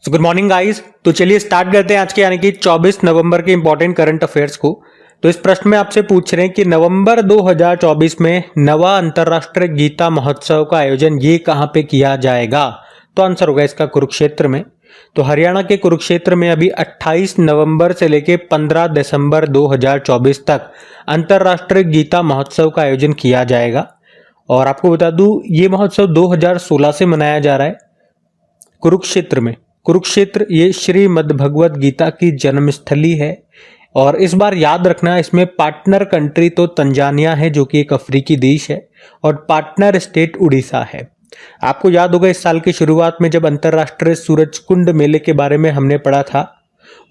Good morning guys. तो चलिए start करते हैं आज के यानी कि 24 नवंबर के इंपॉर्टेंट करंट अफेयर्स को। तो इस प्रश्न में आपसे पूछ रहे हैं कि नवंबर 2024 में नवा अंतर्राष्ट्रीय गीता महोत्सव का आयोजन ये कहाँ पे किया जाएगा। तो आंसर होगा इसका कुरुक्षेत्र में। तो हरियाणा के कुरुक्षेत्र में अभी 28 नवंबर से लेके 15 दिसंबर 2024 तक अंतर्राष्ट्रीय गीता महोत्सव का आयोजन किया जाएगा। और आपको बता दूं ये महोत्सव 2016 से मनाया जा रहा है कुरुक्षेत्र में। कुरुक्षेत्र ये श्रीमद् भगवत गीता की जन्मस्थली है। और इस बार याद रखना इसमें पार्टनर कंट्री तो तंजानिया है जो कि एक अफ्रीकी देश है और पार्टनर स्टेट उड़ीसा है। आपको याद होगा इस साल की शुरुआत में जब अंतर्राष्ट्रीय सूरज कुंड मेले के बारे में हमने पढ़ा था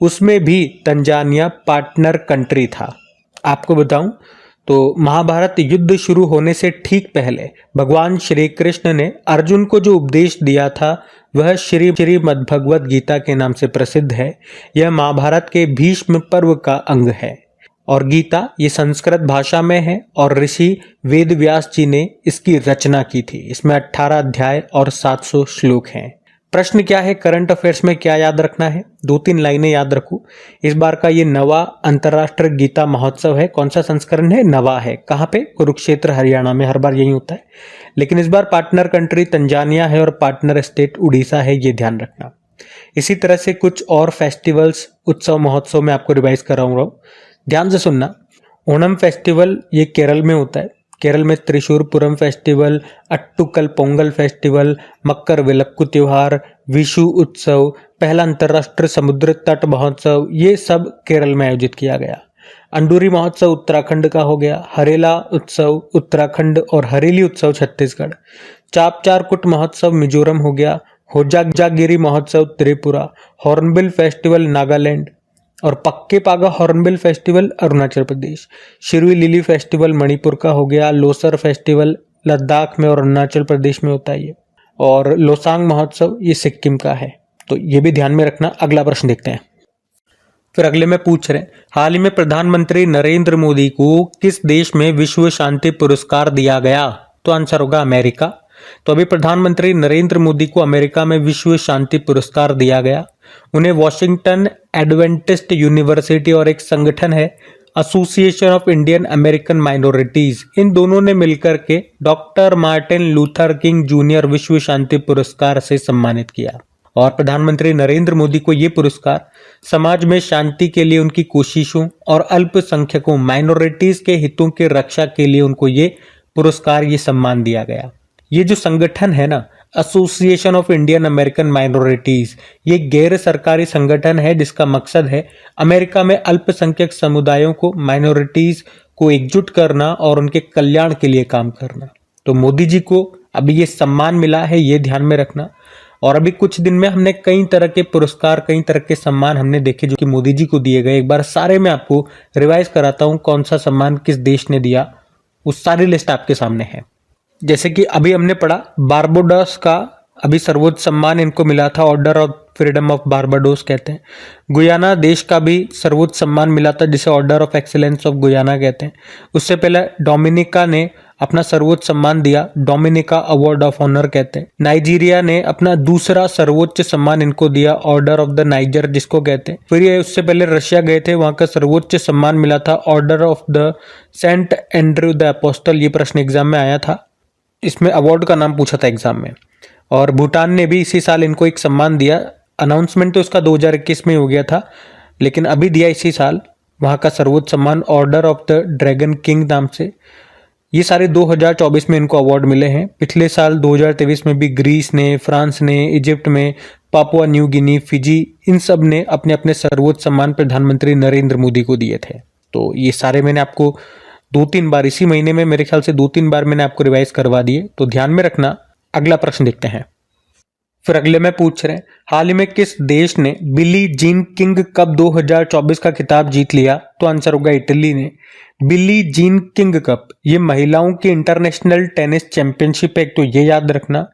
उसमें भी तंजानिया पार्टनर कंट्री था। आपको बताऊं तो महाभारत युद्ध शुरू होने से ठीक पहले भगवान श्री कृष्ण ने अर्जुन को जो उपदेश दिया था वह श्रीमद् भगवत गीता के नाम से प्रसिद्ध है। यह महाभारत के भीष्म पर्व का अंग है और गीता ये संस्कृत भाषा में है और ऋषि वेद व्यास जी ने इसकी रचना की थी। इसमें 18 अध्याय और 700 श्लोक हैं। प्रश्न क्या है, करंट अफेयर्स में क्या याद रखना है, 2-3 लाइनें याद रखो। इस बार का ये नवा अंतर्राष्ट्रीय गीता महोत्सव है। कौन सा संस्करण है? नवा है। कहाँ पे? कुरुक्षेत्र हरियाणा में। हर बार यही होता है लेकिन इस बार पार्टनर कंट्री तंजानिया है और पार्टनर स्टेट उड़ीसा है, ये ध्यान रखना। इसी तरह से कुछ और फेस्टिवल्स उत्सव महोत्सव में आपको रिवाइज कराऊंगा, ध्यान से सुनना। ओणम फेस्टिवल ये केरल में होता है। केरल में त्रिशूरपुरम फेस्टिवल, अट्टुकल पोंगल फेस्टिवल, मकर विलक्कु त्योहार, विशु उत्सव, पहला अंतर्राष्ट्रीय समुद्र तट महोत्सव, ये सब केरल में आयोजित किया गया। अंडूरी महोत्सव उत्तराखंड का हो गया। हरेला उत्सव उत्तराखंड और हरेली उत्सव छत्तीसगढ़। चापचारकुट महोत्सव मिजोरम हो गया। होजागिरी महोत्सव त्रिपुरा। हॉर्नबिल फेस्टिवल नागालैंड और पक्के पागा hornbill festival Arunachal Pradesh. Shirui lily festival Manipur का हो गया। लोसर फेस्टिवल लद्दाख में और अरुणाचल प्रदेश में होता है ये। और लोसांग महोत्सव ये सिक्किम का है। तो ये भी ध्यान में रखना। अगला प्रश्न देखते हैं। फिर अगले में पूछ रहे हैं, हाल ही में प्रधानमंत्री नरेंद्र मोदी को किस देश में विश्व शांति पुरस्कार दिया गया। तो आंसर होगा अमेरिका। तो अभी प्रधानमंत्री नरेंद्र मोदी को अमेरिका में विश्व शांति पुरस्कार दिया गया। उन्हें वॉशिंगटन एडवेंटिस्ट यूनिवर्सिटी और एक संगठन है association of Indian American minorities, इन दोनों ने मिलकर के doctor Martin Luther King junior विश्व शांति पुरस्कार से सम्मानित किया। और प्रधानमंत्री नरेंद्र मोदी को ये पुरस्कार समाज में शांति के लिए उनकी कोशिशों और अल्पसंख्यकों माइनॉरिटीज के हितों की रक्षा के लिए उनको ये पुरस्कार, ये सम्मान दिया गया। ये जो संगठन है ना, association of Indian American minorities, ये गैर सरकारी संगठन है जिसका मकसद है अमेरिका में अल्पसंख्यक समुदायों को, माइनॉरिटीज को एकजुट करना और उनके कल्याण के लिए काम करना। तो मोदी जी को अभी ये सम्मान मिला है, ये ध्यान में रखना। और अभी कुछ दिन में हमने कई तरह के पुरस्कार, कई तरह के सम्मान हमने देखे जो कि मोदी जी को दिए गए। एक बार सारे में आपको रिवाइज कराता हूँ कौन सा सम्मान किस देश ने दिया, उस सारी लिस्ट आपके सामने है। जैसे कि अभी हमने पढ़ा बारबाडोस का अभी सर्वोच्च सम्मान इनको मिला था, Order of freedom of Barbados कहते हैं। गुयाना देश का भी सर्वोच्च सम्मान मिला था जिसे order of excellence of Guyana कहते हैं। उससे पहले डोमिनिका ने अपना सर्वोच्च सम्मान दिया, डोमिनिका अवार्ड ऑफ ऑनर कहते हैं। नाइजीरिया ने अपना दूसरा सर्वोच्च सम्मान इनको दिया, ऑर्डर ऑफ द नाइजर जिसको कहते हैं। फिर ये उससे पहले रशिया गए थे, वहां का सर्वोच्च सम्मान मिला था Order of the Saint Andrew the Apostle. ये प्रश्न एग्जाम में आया था, इसमें अवार्ड का नाम पूछा था एग्जाम में। और भूटान ने भी इसी साल इनको एक सम्मान दिया। अनाउंसमेंट तो उसका 2021 में हो गया था लेकिन अभी दिया इसी साल वहाँ का सर्वोच्च सम्मान order of the dragon king नाम से। ये सारे 2024 में इनको अवार्ड मिले हैं। पिछले साल 2023 में भी ग्रीस ने, फ्रांस ने, इजिप्ट में, पापुआ न्यू गिनी, फिजी, इन सब ने अपने अपने सर्वोच्च सम्मान प्रधानमंत्री नरेंद्र मोदी को दिए थे। तो ये सारे मैंने आपको 2-3 बार इसी महीने में, मेरे ख्याल से 2-3 बार मैंने आपको रिवाइज करवा दिए, तो ध्यान में रखना। अगला प्रश्न देखते हैं। फिर अगले में पूछ रहे हैं, हाल ही में किस देश ने बिली जीन किंग कप 2024 का खिताब जीत लिया। तो आंसर होगा इटली ने। बिली जीन किंग कप ये महिलाओं की इंटरनेशनल टेनिस चैंपियनशिप है, एक तो ये याद रखना।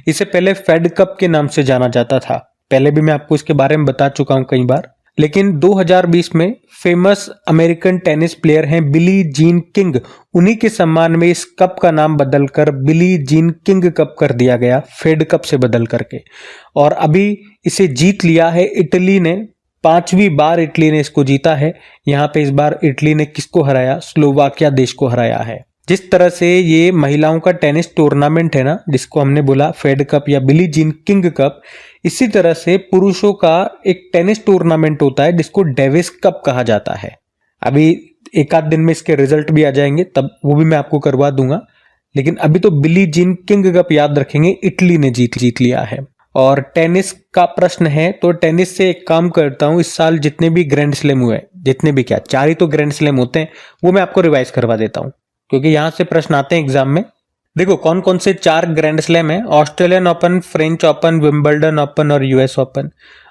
इसे पहले फेड कप के नाम से जाना जाता था, पहले भी मैं आपको इसके बारे में बता चुका हूं कई बार। लेकिन 2020 में फेमस अमेरिकन टेनिस प्लेयर हैं बिली जीन किंग, उन्हीं के सम्मान में इस कप का नाम बदलकर बिली जीन किंग कप कर दिया गया, फेड कप से बदल करके। और अभी इसे जीत लिया है इटली ने। 5वीं बार इटली ने इसको जीता है। यहाँ पे इस बार इटली ने किसको हराया? स्लोवाकिया देश को हराया है। जिस तरह से ये महिलाओं का टेनिस टूर्नामेंट है ना, जिसको हमने बोला फेड कप या बिली जीन किंग कप, इसी तरह से पुरुषों का एक टेनिस टूर्नामेंट होता है जिसको डेविस कप कहा जाता है। अभी एक आध दिन में इसके रिजल्ट भी आ जाएंगे, तब वो भी मैं आपको करवा दूंगा। लेकिन अभी तो बिली जीन किंग कप याद रखेंगे, इटली ने जीत लिया है। और टेनिस का प्रश्न है तो टेनिस से एक काम करता हूं, इस साल जितने भी ग्रैंड स्लैम हुए, जितने भी क्या 4 ही तो ग्रैंड स्लैम होते हैं, वो मैं आपको रिवाइज करवा देता हूं, क्योंकि यहां से प्रश्न आते हैं एग्जाम में। देखो कौन कौन से 4 ग्रैंड स्लैम है। Australian open, French open, Wimbledon open और यूएस ओपन।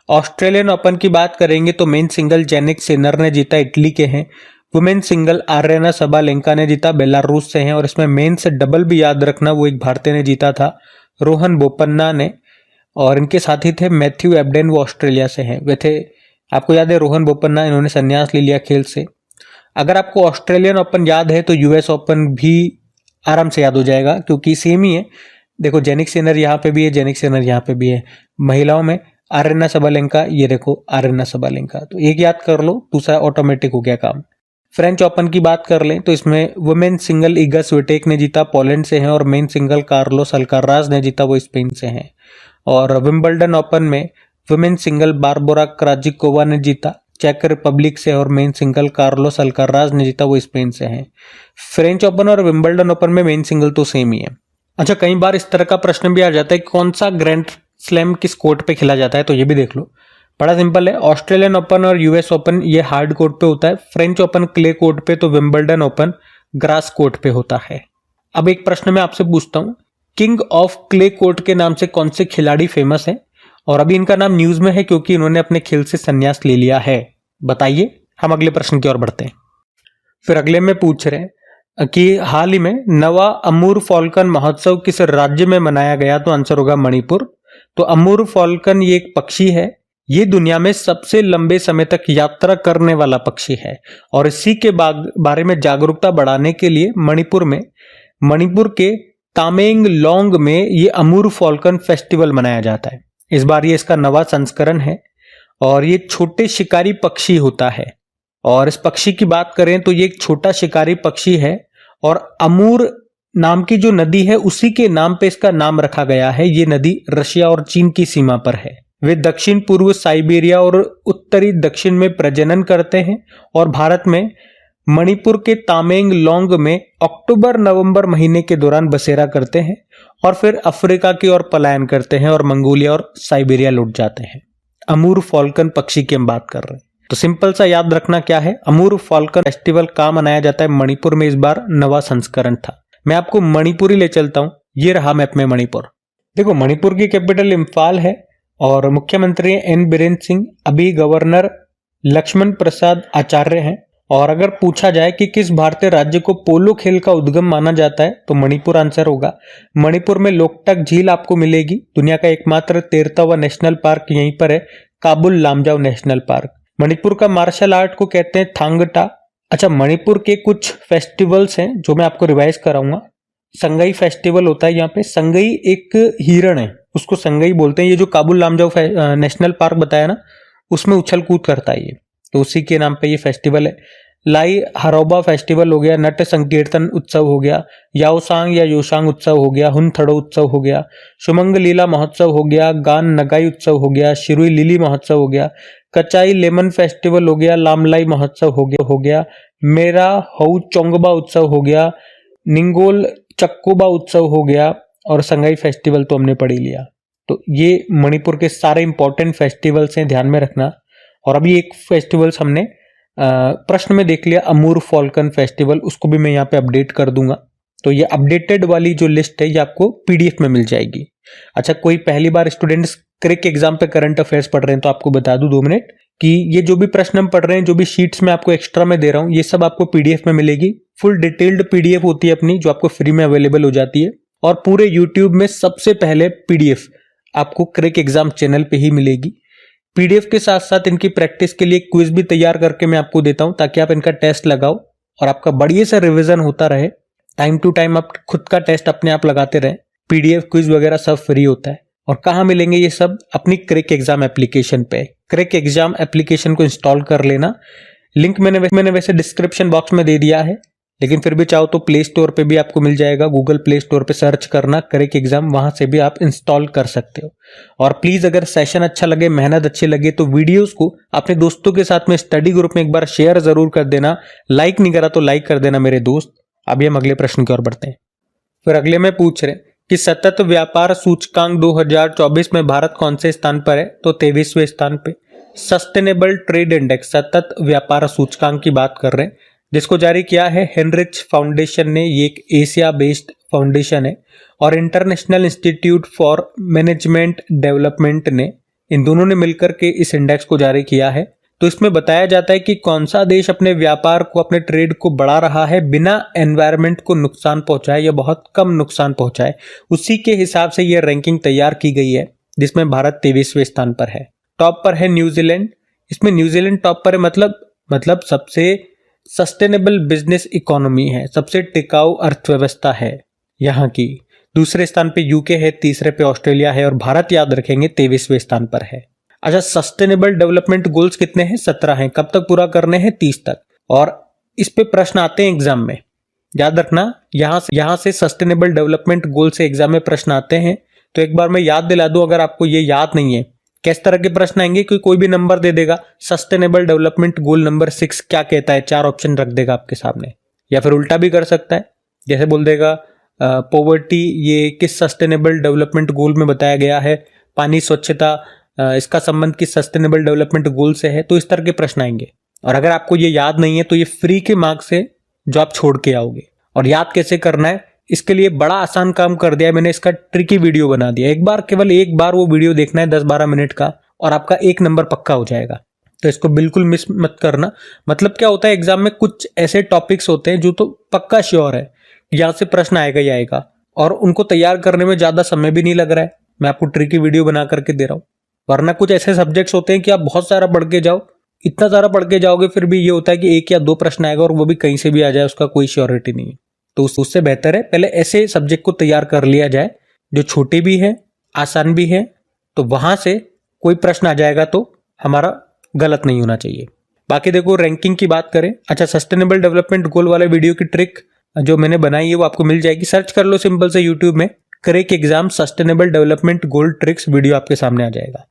ऑस्ट्रेलियन ओपन की बात करेंगे तो मेन सिंगल जेनिक सिनर ने जीता, इटली के हैं। वुमेन सिंगल आर्यना सबालेंका ने जीता, बेलारूस से हैं। और इसमें मेन से डबल भी याद रखना, वो एक भारतीय ने जीता था, रोहन बोपन्ना ने। और इनके साथी थे मैथ्यू एबडेन, वो ऑस्ट्रेलिया से हैं। वे थे, आपको याद है, रोहन बोपन्ना, इन्होंने संन्यास ले लिया खेल से। अगर आपको ऑस्ट्रेलियन ओपन याद है तो यूएस ओपन भी आराम से याद हो जाएगा, क्योंकि सेम ही है। देखो जेनिक सिनर यहाँ पे भी है, जेनिक सिनर यहाँ पे भी है। महिलाओं में आर्यना सबालेंका, ये देखो आर्यना सबालेंका, तो एक याद कर लो, दूसरा ऑटोमेटिक हो गया काम। फ्रेंच ओपन की बात कर लें तो इसमें वुमेन सिंगल इगा स्विटेक ने जीता, पोलैंड से हैं। और मेन सिंगल कार्लोस अल्काराज ने जीता, वो स्पेन से हैं। और विंबलडन ओपन में वुमेन सिंगल बारबोरा क्राजिकोवा ने जीता, चेक रिपब्लिक से। और मेन सिंगल कार्लोस अल्काराज ने जीता, वो स्पेन से हैं। फ्रेंच ओपन और विंबलडन ओपन में मेन सिंगल तो सेम ही है। अच्छा, कई बार इस तरह का प्रश्न भी आ जाता है कि कौन सा ग्रैंड स्लैम किस कोर्ट पे खेला जाता है, तो ये भी देख लो, बड़ा सिंपल है। ऑस्ट्रेलियन ओपन और यूएस ओपन ये हार्ड कोर्ट पे होता है, फ्रेंच ओपन क्ले कोर्ट पे, तो विंबलडन ओपन ग्रास कोर्ट पे होता है। अब एक प्रश्न मैं आपसे पूछता हूं, किंग ऑफ क्ले कोर्ट के नाम से कौन से खिलाड़ी फेमस है? और अभी इनका नाम न्यूज में है क्योंकि इन्होंने अपने खेल से संन्यास ले लिया है। बताइए। हम अगले प्रश्न की ओर बढ़ते हैं। फिर अगले में पूछ रहे हैं कि हाल ही में नवा अमूर फॉल्कन महोत्सव किस राज्य में मनाया गया? तो आंसर होगा मणिपुर। तो अमूर फॉल्कन ये एक पक्षी है, ये दुनिया में सबसे लंबे समय तक यात्रा करने वाला पक्षी है। और इसी के बारे में जागरूकता बढ़ाने के लिए मणिपुर के तामेंगलोंग में ये अमूर फॉल्कन फेस्टिवल मनाया जाता है। इस बार ये इसका नवा संस्करण है और ये छोटे शिकारी पक्षी होता है। और इस पक्षी की बात करें तो ये एक छोटा शिकारी पक्षी है और अमूर नाम की जो नदी है उसी के नाम पे इसका नाम रखा गया है। ये नदी रशिया और चीन की सीमा पर है। वे दक्षिण पूर्व साइबेरिया और उत्तरी दक्षिण में प्रजनन करते हैं और भारत में मणिपुर के तामेंगलोंग में अक्टूबर-नवंबर महीने के दौरान बसेरा करते हैं और फिर अफ्रीका की ओर पलायन करते हैं और मंगोलिया और साइबेरिया लौट जाते हैं। अमूर फॉल्कन पक्षी की हम बात कर रहे हैं, तो सिंपल सा याद रखना क्या है, अमूर फॉल्कन फेस्टिवल कहाँ मनाया जाता है? मणिपुर में। इस बार नवा संस्करण था। मैं आपको मणिपुर ही ले चलता हूं। ये रहा मैप में मणिपुर। देखो मणिपुर की कैपिटल इम्फाल है और मुख्यमंत्री एन बीरेन सिंह, अभी गवर्नर लक्ष्मण प्रसाद आचार्य हैं। और अगर पूछा जाए कि किस भारतीय राज्य को पोलो खेल का उद्गम माना जाता है तो मणिपुर आंसर होगा। मणिपुर में लोकटक झील आपको मिलेगी। दुनिया का एकमात्र 13वां नेशनल पार्क यहीं पर है, काबुल लामजाओ नेशनल पार्क। मणिपुर का मार्शल आर्ट को कहते हैं थांगटा। अच्छा, मणिपुर के कुछ फेस्टिवल्स हैं जो मैं आपको रिवाइज कराऊंगा। संगई फेस्टिवल होता है यहाँ पे। संगई एक हिरण है, उसको संगई बोलते हैं। ये जो काबुल लामजाओ नेशनल पार्क बताया ना, उसमें उछल कूद करता है ये, तो उसी के नाम पे ये फेस्टिवल है। लाई हरोबा फेस्टिवल हो गया, नट संकीर्तन उत्सव हो गया, याओसांग या योशांग उत्सव हो गया, हुनथड़ो उत्सव हो गया, शुमंग लीला महोत्सव हो गया, गान नगाई उत्सव हो गया, शिरुई लिली महोत्सव हो गया, कचाई लेमन फेस्टिवल हो गया, लामलाई महोत्सव हो गया, मेरा हऊ चोंगबा उत्सव हो गया, निंगोल चक्कोबा उत्सव हो गया और संगाई फेस्टिवल तो हमने पढ़ ही लिया। तो ये मणिपुर के सारे इंपॉर्टेंट फेस्टिवल्स हैं, ध्यान में रखना। और अभी एक फेस्टिवल्स हमने प्रश्न में देख लिया, अमूर फॉल्कन फेस्टिवल, उसको भी मैं यहाँ पे अपडेट कर दूंगा। तो ये अपडेटेड वाली जो लिस्ट है ये आपको पीडीएफ में मिल जाएगी। अच्छा, कोई पहली बार स्टूडेंट्स क्रिक एग्जाम पे करंट अफेयर्स पढ़ रहे हैं तो आपको बता दूं 2 मिनट कि ये जो भी प्रश्न हम पढ़ रहे हैं, जो भी शीट्स में आपको एक्स्ट्रा में दे रहा हूं, ये सब आपको पीडीएफ में मिलेगी। फुल डिटेल्ड पीडीएफ होती है अपनी, जो आपको फ्री में अवेलेबल हो जाती है। और पूरे यूट्यूब में सबसे पहले पीडीएफ आपको क्रिक एग्जाम चैनल पे ही मिलेगी। पीडीएफ के साथ साथ इनकी प्रैक्टिस के लिए क्विज भी तैयार करके मैं आपको देता हूं, ताकि आप इनका टेस्ट लगाओ और आपका बढ़िया सा रिवीजन होता रहे। टाइम टू टाइम आप खुद का टेस्ट अपने आप लगाते रहे। पीडीएफ क्विज वगैरह सब फ्री होता है। और कहाँ मिलेंगे ये सब? अपनी क्रैक एग्जाम एप्लीकेशन पे। क्रैक एग्जाम एप्लीकेशन को इंस्टॉल कर लेना। लिंक मैंने वैसे डिस्क्रिप्शन बॉक्स में दे दिया है, लेकिन फिर भी चाहो तो प्ले स्टोर पे भी आपको मिल जाएगा। गूगल प्ले स्टोर पे सर्च करना क्रैक एग्जाम, वहां से भी आप इंस्टॉल कर सकते हो। और प्लीज अगर सेशन अच्छा लगे, मेहनत अच्छी लगे, तो वीडियोस को अपने दोस्तों के साथ में स्टडी ग्रुप में एक बार शेयर जरूर कर देना। लाइक नहीं करा तो लाइक कर देना मेरे दोस्त। अभी हम अगले प्रश्न की ओर बढ़ते हैं। फिर अगले में पूछ रहे कि सतत व्यापार सूचकांक 2024 में भारत कौन से स्थान पर है? तो 23वें स्थान पे। सस्टेनेबल ट्रेड इंडेक्स सतत व्यापार सूचकांक की बात कर रहे हैं, जिसको जारी किया है हेनरिच फाउंडेशन ने। ये एक एशिया बेस्ड फाउंडेशन है और international institute for management development ने, इन दोनों ने मिलकर के इस इंडेक्स को जारी किया है। तो इसमें बताया जाता है कि कौन सा देश अपने व्यापार को, अपने ट्रेड को बढ़ा रहा है बिना एनवायरनमेंट को नुकसान पहुंचाए या बहुत कम नुकसान पहुंचाए। उसी के हिसाब से यह रैंकिंग तैयार की गई है, जिसमें भारत 23वें स्थान पर है। टॉप पर है न्यूजीलैंड। इसमें न्यूजीलैंड टॉप पर है, मतलब सबसे सस्टेनेबल बिजनेस इकोनॉमी है, सबसे टिकाऊ अर्थव्यवस्था है यहाँ की। दूसरे स्थान पे यूके है, तीसरे पे ऑस्ट्रेलिया है और भारत याद रखेंगे 23वें स्थान पर है। अच्छा, सस्टेनेबल डेवलपमेंट गोल्स कितने हैं? 17 हैं। कब तक पूरा करने हैं? 30 तक। और इस पे प्रश्न आते हैं एग्जाम में, याद रखना। यहां से सस्टेनेबल डेवलपमेंट गोल से एग्जाम में प्रश्न आते हैं। तो एक बार मैं याद दिला दूं, अगर आपको ये याद नहीं है किस तरह के प्रश्न आएंगे, कोई भी नंबर दे देगा। सस्टेनेबल डेवलपमेंट गोल नंबर 6 क्या कहता है? 4 ऑप्शन रख देगा आपके सामने। या फिर उल्टा भी कर सकता है, जैसे बोल देगा पॉवर्टी ये किस सस्टेनेबल डेवलपमेंट गोल में बताया गया है, पानी स्वच्छता इसका संबंध किस सस्टेनेबल डेवलपमेंट गोल से है। तो इस तरह के प्रश्न आएंगे। और अगर आपको ये याद नहीं है तो ये फ्री के मार्क्स से जो आप छोड़ के आओगे। और याद कैसे करना है, इसके लिए बड़ा आसान काम कर दिया है मैंने, इसका ट्रिकी वीडियो बना दिया। केवल एक बार वो वीडियो देखना है 10-12 मिनट का, और आपका 1 नंबर पक्का हो जाएगा। तो इसको बिल्कुल मिस मत करना। मतलब क्या होता है, एग्जाम में कुछ ऐसे टॉपिक्स होते हैं जो तो पक्का श्योर है यहाँ से प्रश्न आएगा ही आएगा, और उनको तैयार करने में ज्यादा समय भी नहीं लग रहा है। मैं आपको ट्रिकी वीडियो बना करके दे रहा हूँ। वरना कुछ ऐसे सब्जेक्ट्स होते हैं कि आप बहुत सारा पढ़ के जाओ, इतना सारा पढ़ के जाओगे, फिर भी ये होता है कि 1 या 2 प्रश्न आएगा और वो भी कहीं से भी आ जाए, उसका कोई श्योरिटी नहीं है। तो उससे बेहतर है पहले ऐसे सब्जेक्ट को तैयार कर लिया जाए जो छोटे भी है, आसान भी है। तो वहां से कोई प्रश्न आ जाएगा तो हमारा गलत नहीं होना चाहिए। बाकी देखो, रैंकिंग की बात करें। अच्छा, सस्टेनेबल डेवलपमेंट गोल वाले वीडियो की ट्रिक जो मैंने बनाई है वो आपको मिल जाएगी। सर्च कर लो सिंपल से यूट्यूब में, crack exam sustainable development goal tricks, video आपके सामने आ जाएगा।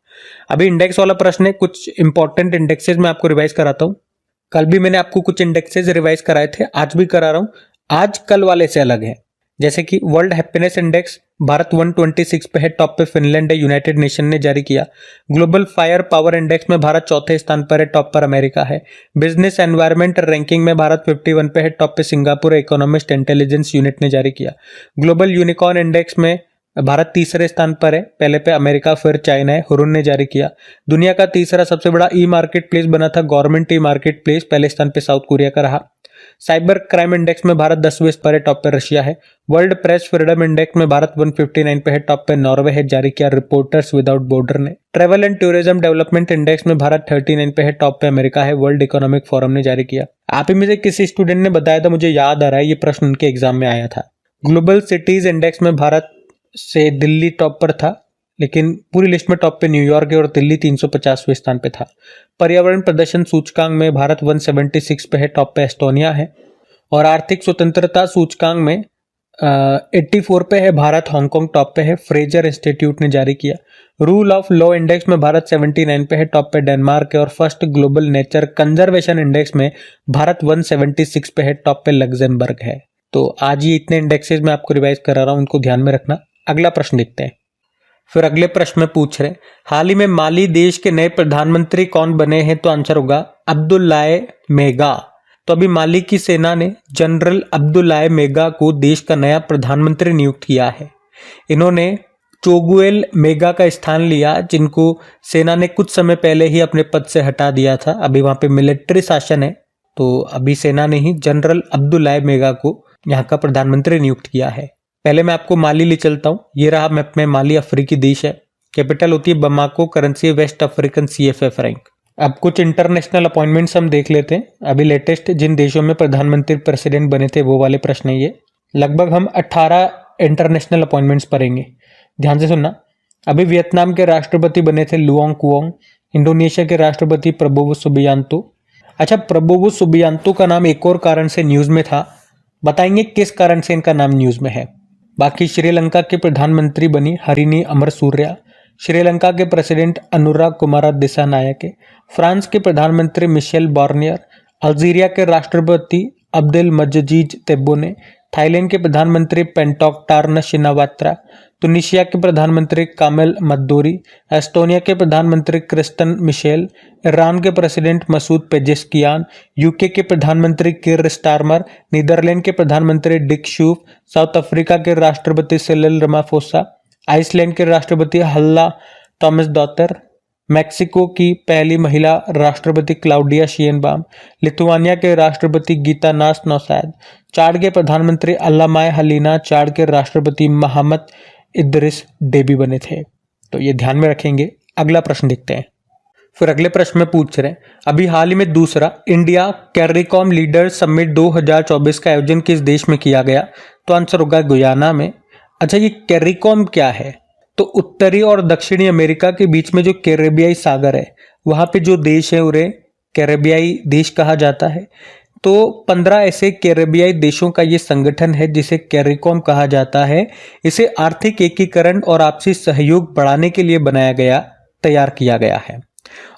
अभी इंडेक्स वाला प्रश्न है। कुछ इंपॉर्टेंट इंडेक्सेस मैं आपको रिवाइज कराता हूँ। कल भी मैंने आपको कुछ इंडेक्सेस रिवाइज कराए थे, आज भी करा रहा हूँ। आज कल वाले से अलग है। जैसे कि वर्ल्ड हैप्पीनेस इंडेक्स भारत 126 पे है, टॉप पे फिनलैंड है, यूनाइटेड नेशन ने जारी किया। ग्लोबल फायर पावर इंडेक्स में भारत 4थे स्थान पर है, टॉप पर अमेरिका है। बिजनेस एनवायरनमेंट रैंकिंग में भारत 51 पे है, टॉप पे सिंगापुर इकोनॉमिस्ट इंटेलिजेंस यूनिट ने जारी किया। ग्लोबल यूनिकॉर्न इंडेक्स में भारत तीसरे स्थान पर है, पहले पे अमेरिका फिर चाइना है, हुरुन ने जारी किया। दुनिया का तीसरा सबसे बड़ा ई मार्केट प्लेस बना था गवर्नमेंट ई मार्केट प्लेस, पहले स्थान पे साउथ कोरिया का रहा। साइबर क्राइम इंडेक्स में भारत 10वें पर है, टॉप पे रशिया है। वर्ल्ड प्रेस फ्रीडम इंडेक्स में भारत 159 पे है, टॉप पे नॉर्वे है, जारी किया रिपोर्टर्स विदाउट बॉर्डर ने। Travel and tourism development index में भारत 39 पे है, टॉप पे अमेरिका है, वर्ल्ड इकोनॉमिक फोरम ने जारी किया। आप ही में से किसी स्टूडेंट ने बताया था, मुझे याद आ रहा है, ये प्रश्न उनके एग्जाम में आया था। ग्लोबल सिटीज इंडेक्स में भारत से दिल्ली टॉप पर था, लेकिन पूरी लिस्ट में टॉप पे न्यूयॉर्क है और दिल्ली 350वें स्थान पे था। पर्यावरण प्रदर्शन सूचकांक में भारत 176 पे है, टॉप पे एस्टोनिया है। और आर्थिक स्वतंत्रता सूचकांक में 84 पे है भारत, हांगकांग टॉप पे है, फ्रेजर इंस्टीट्यूट ने जारी किया। रूल ऑफ लॉ इंडेक्स में भारत 79 पे है, टॉप पे डेनमार्क है। और first global nature conservation index में भारत 176 पे है, टॉप पे लग्जमबर्ग है। तो आज ये इतने इंडेक्सेस मैं आपको रिवाइज करा रहा हूं, उनको ध्यान में रखना। अगला प्रश्न देखते हैं। फिर अगले प्रश्न में पूछ रहे, हाल ही में माली देश के नए प्रधानमंत्री कौन बने हैं? तो आंसर होगा अब्दुल्लाह मेगा। तो अभी माली की सेना ने जनरल अब्दुल्लाह मेगा को देश का नया प्रधानमंत्री नियुक्त किया है। इन्होंने चोगुएल मेगा का स्थान लिया, जिनको सेना ने कुछ समय पहले ही अपने पद से हटा दिया था। अभी वहां पे मिलिट्री शासन है, तो अभी सेना ने ही जनरल अब्दुल्लाह मेगा को यहाँ का प्रधानमंत्री नियुक्त किया है। पहले मैं आपको माली ले चलता हूँ। ये रहा मैप में माली, अफ्रीकी देश है। कैपिटल होती है Bamako, currency waste African CFA Frank. अब कुछ इंटरनेशनल अपॉइंटमेंट्स हम देख लेते हैं। अभी लेटेस्ट जिन देशों में प्रधानमंत्री प्रेसिडेंट बने थे वो वाले प्रश्न है ये। लगभग हम 18 इंटरनेशनल अपॉइंटमेंट्स पढ़ेंगे, ध्यान से सुनना। अभी वियतनाम के राष्ट्रपति बने थे लुओंग कुओंग, इंडोनेशिया के राष्ट्रपति प्रबोवो सुबियांतो। अच्छा, प्रबोवो सुबियांतो का नाम एक और कारण से न्यूज में था, बताएंगे किस कारण से इनका नाम न्यूज में है। बाकी श्रीलंका के प्रधानमंत्री बनी हरिनी अमरसूर्या, श्रीलंका के प्रेसिडेंट अनुराग कुमार दिसानायके, फ्रांस के प्रधानमंत्री मिशेल बार्नियर, अल्जीरिया के राष्ट्रपति अब्देल मजीद तेब्बोने, थाईलैंड के प्रधानमंत्री पेंटोक शिनावात्रा, तुनिशिया के प्रधानमंत्री कामेल मद्दोरी, एस्टोनिया के प्रधानमंत्री क्रिस्टन मिशेल, ईरान के प्रेसिडेंट मसूद पेजेस्कियान, यूके के प्रधानमंत्री किर स्टारमर, नीदरलैंड के प्रधानमंत्री डिक शूफ, साउथ अफ्रीका के राष्ट्रपति सिरिल रामाफोसा, आइसलैंड के राष्ट्रपति हल्ला थॉमसडॉटर, मैक्सिको की पहली महिला राष्ट्रपति क्लाउडिया शियनबाम, लिथुआनिया के राष्ट्रपति गीतानास नौसैद, चाड के प्रधानमंत्री अल्लामाय हलीना, चाड के राष्ट्रपति मोहम्मद इद्रिस डेबी बने थे। तो ये ध्यान में रखेंगे। अगला प्रश्न देखते हैं। फिर अगले प्रश्न में पूछ रहे हैं, अभी हाल ही में दूसरा इंडिया कैरिकॉम लीडर समिट 2024 का आयोजन किस देश में किया गया? तो आंसर होगा गुयाना में। अच्छा, ये कैरिकॉम क्या है? तो उत्तरी और दक्षिणी अमेरिका के बीच में जो कैरेबियाई सागर है, वहां पे जो देश है उन्हें कैरेबियाई देश कहा जाता है। तो 15 ऐसे कैरेबियाई देशों का ये संगठन है जिसे कैरिकॉम कहा जाता है। इसे आर्थिक एकीकरण और आपसी सहयोग बढ़ाने के लिए तैयार किया गया है।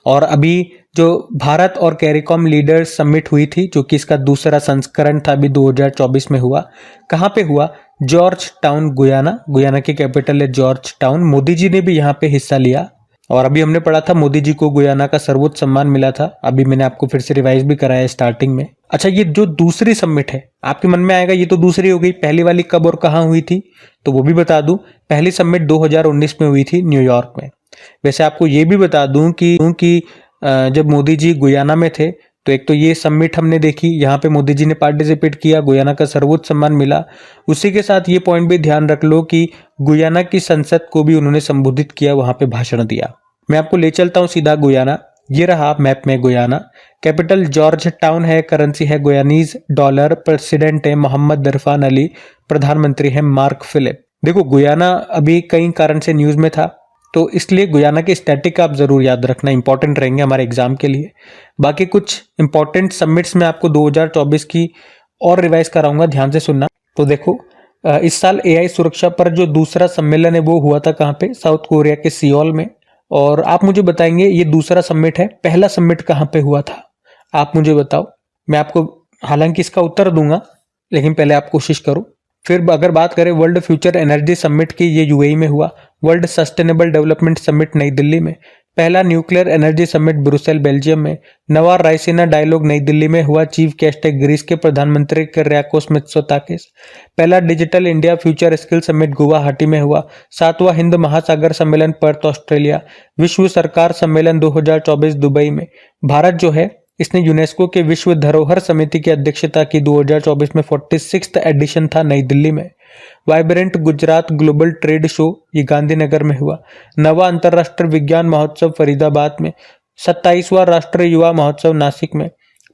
और अभी जो भारत और कैरिकॉम लीडर समिट हुई थी, जो कि इसका दूसरा संस्करण था, अभी 2024 में हुआ। कहाँ पे हुआ? जॉर्ज टाउन, गुयाना की कैपिटल है जॉर्ज टाउन। मोदी जी ने भी यहाँ पे हिस्सा लिया। और अभी हमने पढ़ा था मोदी जी को गुयाना का सर्वोच्च सम्मान मिला था। अभी मैंने आपको फिर से रिवाइज भी कराया स्टार्टिंग में। अच्छा, ये जो दूसरी समिट है, आपके मन में आएगा ये तो दूसरी हो गई, पहली वाली कब और कहाँ हुई थी? तो वो भी बता दूं, पहली समिट 2019 में हुई थी न्यूयॉर्क में। वैसे आपको ये भी बता दूं कि जब मोदी जी गुयाना में थे, तो एक तो ये समिट हमने देखी, यहाँ पे मोदी जी ने पार्टिसिपेट किया, गुयाना का सर्वोच्च सम्मान मिला। उसी के साथ ये पॉइंट भी ध्यान रख लो कि गुयाना की संसद को भी उन्होंने संबोधित किया, वहां पे भाषण दिया। मैं आपको ले चलता हूँ सीधा गुयाना। ये रहा मैप में गुयाना। कैपिटल जॉर्ज टाउन है, करेंसी है गुयानीज डॉलर, प्रेसिडेंट है मोहम्मद इरफान अली, प्रधानमंत्री है मार्क फिलिप। देखो, गुयाना अभी कई कारण से न्यूज में था, तो इसलिए गुयाना के स्टैटिक आप जरूर याद रखना, इंपॉर्टेंट रहेंगे हमारे एग्जाम के लिए। बाकी कुछ इंपॉर्टेंट समिट्स में आपको 2024 की और रिवाइज कराऊंगा, ध्यान से सुनना। तो देखो, इस साल एआई सुरक्षा पर जो दूसरा सम्मेलन है वो हुआ था कहाँ पे? साउथ कोरिया के सियोल में। और आप मुझे बताएंगे ये दूसरा समिट है, पहला समिट कहाँ पे हुआ था? आप मुझे बताओ। मैं आपको हालांकि इसका उत्तर दूंगा, लेकिन पहले आप कोशिश करो। फिर अगर बात करें वर्ल्ड फ्यूचर एनर्जी समिट की, ये यूएई में हुआ। वर्ल्ड सस्टेनेबल डेवलपमेंट समिट नई दिल्ली में। पहला nuclear energy summit Brussels Belgium में। नवा रायसीना डायलॉग नई दिल्ली में हुआ। चीफ गेस्ट है ग्रीस के प्रधानमंत्री किर्याकोस मित्सोताकिस। पहला digital India future skill summit Guwahati में हुआ। 7वां हिंद महासागर सम्मेलन पर्थ ऑस्ट्रेलिया। विश्व सरकार सम्मेलन 2024 दुबई में। भारत जो है इसने यूनेस्को के विश्व धरोहर समिति की अध्यक्षता की। 2024 में 46वां एडिशन था नई दिल्ली में। Vibrant Gujarat global trade show ये गांधीनगर में हुआ। नवा अंतर्राष्ट्रीय विज्ञान महोत्सव फरीदाबाद में। 27वां राष्ट्रीय युवा महोत्सव नासिक में।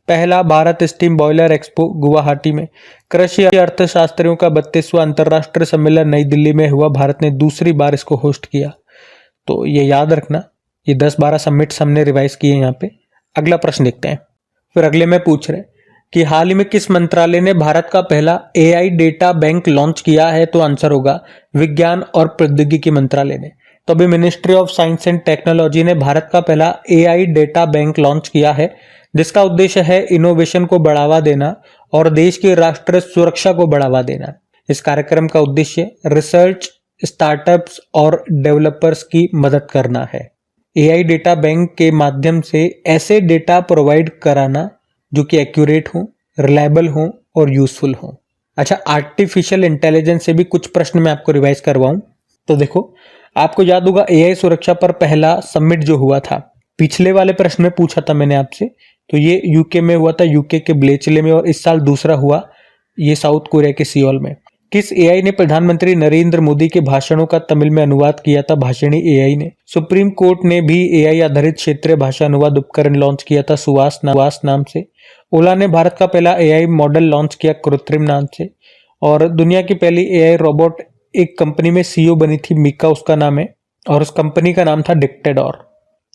पहला Bharat steam boiler expo Guwahati में। कृषि अर्थशास्त्रियों का 32वां अंतर्राष्ट्रीय सम्मेलन नई दिल्ली में हुआ। भारत ने दूसरी बार इसको होस्ट किया। तो ये याद रखना, ये 10-12 समिट्स हमने रिवाइज किए यहाँ पे। अगला प्रश्न देखते हैं। फिर अगले में पूछ रहे कि हाल ही में किस मंत्रालय ने भारत का पहला एआई डेटा बैंक लॉन्च किया है? तो आंसर होगा विज्ञान और प्रौद्योगिकी मंत्रालय ने। तो अभी ministry of science and technology ने भारत का पहला एआई डेटा बैंक लॉन्च किया है, जिसका उद्देश्य है इनोवेशन को बढ़ावा देना और देश की राष्ट्रीय सुरक्षा को बढ़ावा देना। इस कार्यक्रम का उद्देश्य रिसर्च, स्टार्टअप्स और डेवलपर्स की मदद करना है। एआई डेटा बैंक के माध्यम से ऐसे डेटा प्रोवाइड कराना जो कि एक्यूरेट हो, रिलायबल हो और यूजफुल हो। अच्छा, आर्टिफिशियल इंटेलिजेंस से भी कुछ प्रश्न मैं आपको रिवाइज करवाऊं। तो देखो, आपको याद होगा एआई सुरक्षा पर पहला समिट जो हुआ था, पिछले वाले प्रश्न में पूछा था मैंने आपसे, तो ये यूके में हुआ था, यूके के ब्लेचले में। और इस साल दूसरा हुआ ये साउथ कोरिया के सियोल में। किस एआई ने प्रधानमंत्री नरेंद्र मोदी के भाषणों का तमिल में अनुवाद किया था? भाषिणी एआई ने। सुप्रीम कोर्ट ने भी एआई आधारित क्षेत्रीय भाषा अनुवाद उपकरण लॉन्च किया था सुवास नाम से। ओला ने भारत का पहला एआई मॉडल लॉन्च किया कृत्रिम नाम से। और दुनिया की पहली एआई रोबोट एक कंपनी में सीईओ बनी थी, मिका उसका नाम है। और उस कंपनी का नाम था डिक्टेडोर।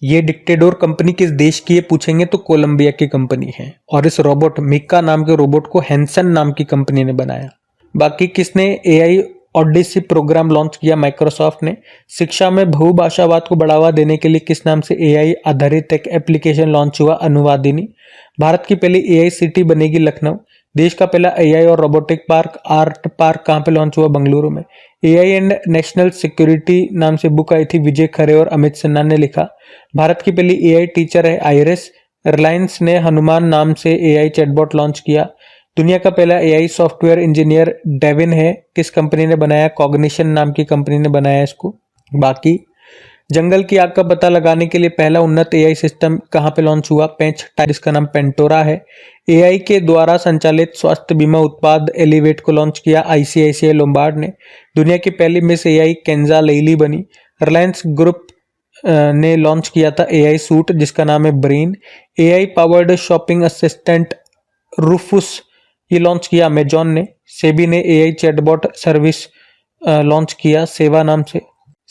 ये डिक्टेडोर कंपनी किस देश की है पूछेंगे तो कोलंबिया की कंपनी है। और इस रोबोट मिका नाम के रोबोट को हैंसन नाम की कंपनी ने बनाया। बाकी किसने एआई ओडिसी प्रोग्राम लॉन्च किया? माइक्रोसॉफ्ट ने। शिक्षा में बहुभाषावाद को बढ़ावा देने के लिए किस नाम से एआई आधारित एक एप्लीकेशन लॉन्च हुआ? अनुवादिनी। भारत की पहली एआई सिटी बनेगी लखनऊ। देश का पहला एआई और रोबोटिक पार्क आर्ट पार्क कहाँ पे लॉन्च हुआ? बेंगलुरु में। एआई एंड नेशनल सिक्योरिटी नाम से बुक आई थी, विजय खरे और अमित सिन्हा ने लिखा। भारत की पहली एआई टीचर है आइरिस। रिलायंस ने हनुमान नाम से एआई चैटबॉट लॉन्च किया। दुनिया का पहला एआई सॉफ्टवेयर इंजीनियर डेविन है, किस कंपनी ने बनाया? कॉग्निशन नाम की कंपनी ने बनाया इसको। बाकी जंगल की आग का पता लगाने के लिए पहला उन्नत एआई सिस्टम कहाँ पे लॉन्च हुआ? पेंच टाइप, जिसका नाम पेंटोरा है। एआई के द्वारा संचालित स्वास्थ्य बीमा उत्पाद एलिवेट को लॉन्च किया आईसीआईसीआई लोम्बार्ड ने। दुनिया की पहली मिस एआई केंजा लेली बनी। रिलायंस ग्रुप ने लॉन्च किया था एआई सूट, जिसका नाम है brain. AI powered shopping assistant रूफुस ये लॉन्च किया अमेजॉन ने। सेबी ने एआई चैटबॉट सर्विस लॉन्च किया सेवा नाम से।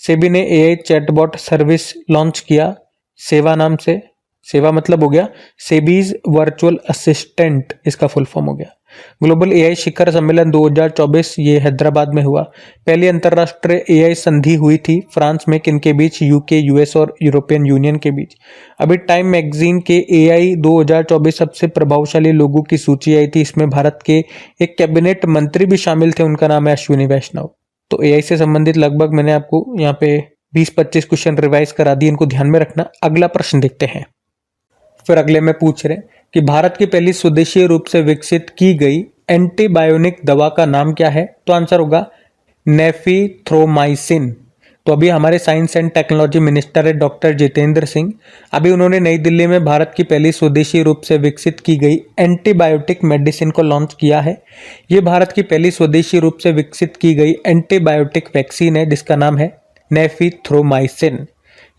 सेबी ने एआई चैटबॉट सर्विस लॉन्च किया सेवा नाम से। सेवा मतलब हो गया सेबीज वर्चुअल असिस्टेंट, इसका फुल फॉर्म हो गया। ग्लोबल एआई शिखर सम्मेलन 2024 ये हैदराबाद में हुआ। पहली अंतरराष्ट्रीय एआई संधि हुई थी फ्रांस में, किनके बीच? यूके, यूएस और यूरोपियन यूनियन के बीच। अभी टाइम मैगजीन के एआई 2024 सबसे प्रभावशाली लोगों की सूची आई थी। इसमें भारत के एक कैबिनेट मंत्री भी शामिल थे, उनका नाम है अश्विनी वैष्णव। तो एआई से संबंधित लगभग मैंने आपको यहाँ पे 20-25 क्वेश्चन रिवाइज करा दिए, इनको ध्यान में रखना। अगला प्रश्न देखते हैं। फिर अगले में पूछ रहे कि भारत की पहली स्वदेशी रूप से विकसित की गई एंटीबायोनिक दवा का नाम क्या है? तो आंसर होगा नेफिथ्रोमाइसिन। तो अभी हमारे साइंस एंड टेक्नोलॉजी मिनिस्टर है डॉक्टर जितेंद्र सिंह। अभी उन्होंने नई दिल्ली में भारत की पहली स्वदेशी रूप से विकसित की गई एंटीबायोटिक मेडिसिन को लॉन्च किया है। ये भारत की पहली स्वदेशी रूप से विकसित की गई एंटीबायोटिक वैक्सीन है, जिसका नाम है नेफिथ्रोमाइसिन।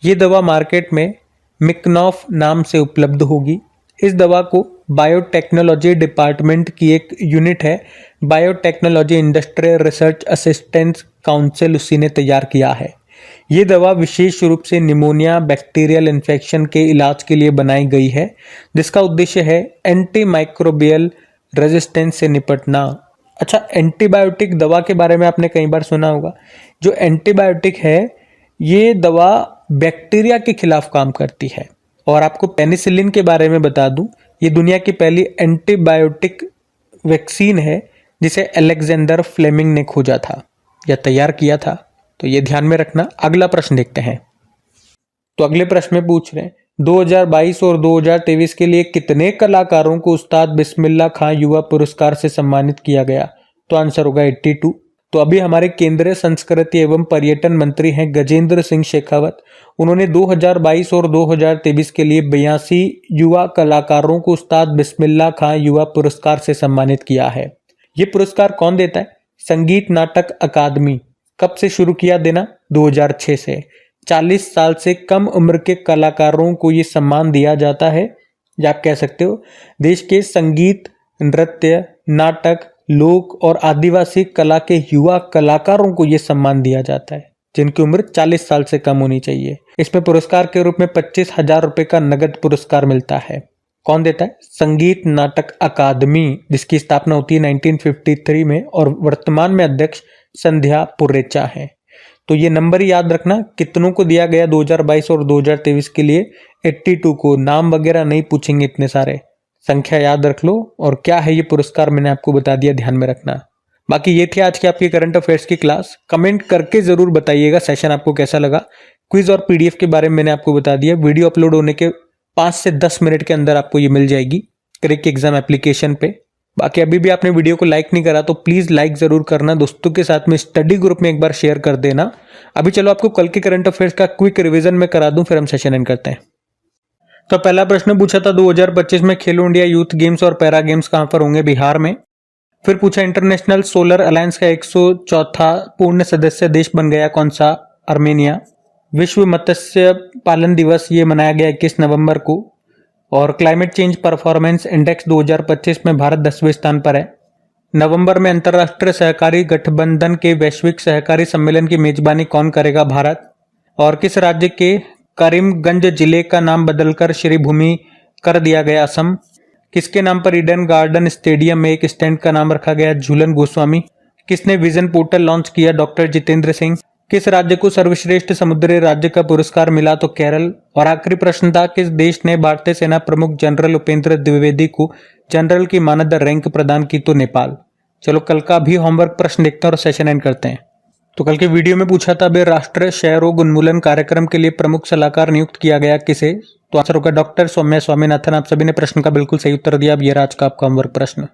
ये दवा मार्केट में मिकनॉफ नाम से उपलब्ध होगी। इस दवा को बायोटेक्नोलॉजी डिपार्टमेंट की एक यूनिट है, biotechnology industrial research assistance council, उसी ने तैयार किया है। ये दवा विशेष रूप से निमोनिया बैक्टीरियल इन्फेक्शन के इलाज के लिए बनाई गई है, जिसका उद्देश्य है एंटी माइक्रोबियल रेजिस्टेंस से निपटना। अच्छा, एंटीबायोटिक दवा के बारे में आपने कई बार सुना होगा। जो एंटीबायोटिक है ये दवा बैक्टीरिया के खिलाफ काम करती है। और आपको पेनिसिलिन के बारे में बता दूं, ये दुनिया की पहली एंटीबायोटिक वैक्सीन है, जिसे अलेक्जेंडर फ्लेमिंग ने खोजा था या तैयार किया था। तो ये ध्यान में रखना। अगला प्रश्न देखते हैं। तो अगले प्रश्न में पूछ रहे हैं 2022 और 2023 के लिए कितने कलाकारों को उस्ताद बिस्मिल्लाह खां युवा पुरस्कार से सम्मानित किया गया? तो आंसर होगा 82। तो अभी हमारे केंद्रीय संस्कृति एवं पर्यटन मंत्री हैं गजेंद्र सिंह शेखावत। उन्होंने 2022 और 2023 के लिए 82 युवा कलाकारों को उस्ताद बिस्मिल्लाह खां युवा पुरस्कार से सम्मानित किया है। ये पुरस्कार कौन देता है? संगीत नाटक अकादमी। कब से शुरू किया देना? 2006 से। 40 साल से कम उम्र के कलाकारों को ये सम्मान दिया जाता है, या आप कह सकते हो देश के संगीत, नृत्य, नाटक, लोक और आदिवासी कला के युवा कलाकारों को यह सम्मान दिया जाता है, जिनकी उम्र 40 साल से कम होनी चाहिए। इसमें पुरस्कार के रूप में 25,000 रुपए का नगद पुरस्कार मिलता है। कौन देता है? संगीत नाटक अकादमी, जिसकी स्थापना होती है 1953 में और वर्तमान में अध्यक्ष संध्या पुरेचा है। तो ये नंबर याद रखना, कितनों को दिया गया 2022 और 2023 के लिए? 82 को। नाम वगैरह नहीं पूछेंगे, इतने सारे संख्या याद रख लो। और क्या है ये पुरस्कार मैंने आपको बता दिया, ध्यान में रखना। बाकी ये थे आज की आपकी करंट अफेयर्स की क्लास। कमेंट करके जरूर बताइएगा सेशन आपको कैसा लगा। क्विज और पीडीएफ के बारे में मैंने आपको बता दिया। वीडियो अपलोड होने के 5 से 10 मिनट के अंदर आपको ये मिल जाएगी क्रिक एग्जाम एप्लीकेशन पे। बाकी अभी भी आपने वीडियो को लाइक नहीं करा तो प्लीज लाइक जरूर करना, दोस्तों के साथ में स्टडी ग्रुप में एक बार शेयर कर देना। अभी चलो आपको कल के करंट अफेयर्स का क्विक रिवीजन में करा दूं, फिर हम सेशन एंड करते हैं। तो पहला प्रश्न पूछा था 2025 में खेलो इंडिया यूथ गेम्स और पैरा गेम्स कहां पर होंगे? बिहार में। फिर पूछा इंटरनेशनल सोलर अलायंस का 104वां पूर्ण सदस्य देश बन गया कौन सा? आर्मेनिया। विश्व मत्स्य पालन दिवस ये मनाया गया 21 नवंबर को। और क्लाइमेट चेंज परफॉर्मेंस इंडेक्स 2025 में भारत 10वें स्थान पर है। नवंबर में अंतर्राष्ट्रीय सहकारी गठबंधन के वैश्विक सहकारी सम्मेलन की मेजबानी कौन करेगा? भारत। और किस राज्य के करीमगंज जिले का नाम बदलकर श्री भूमि कर दिया गया असम? किसके नाम पर ईडन गार्डन स्टेडियम में एक स्टैंड का नाम रखा गया झूलन गोस्वामी? किसने विजन पोर्टल लॉन्च किया? डॉक्टर जितेंद्र सिंह। किस राज्य को सर्वश्रेष्ठ समुद्री राज्य का पुरस्कार मिला? तो केरल। और आखिरी प्रश्न था, किस देश ने भारतीय सेना प्रमुख जनरल उपेंद्र द्विवेदी को जनरल की मानद रैंक प्रदान की? तो नेपाल। चलो कल का भी होमवर्क प्रश्न देखते हैं और सेशन एंड करते हैं। तो कल के वीडियो में पूछा था राष्ट्रीय क्षय रोग उन्मूलन कार्यक्रम के लिए प्रमुख सलाहकार नियुक्त किया गया किसे? तो आंसर होगा डॉक्टर सौम्या स्वामीनाथन। आप सभी ने प्रश्न का बिल्कुल सही उत्तर दिया। अब ये रहा आज का आपका होमवर्क प्रश्न।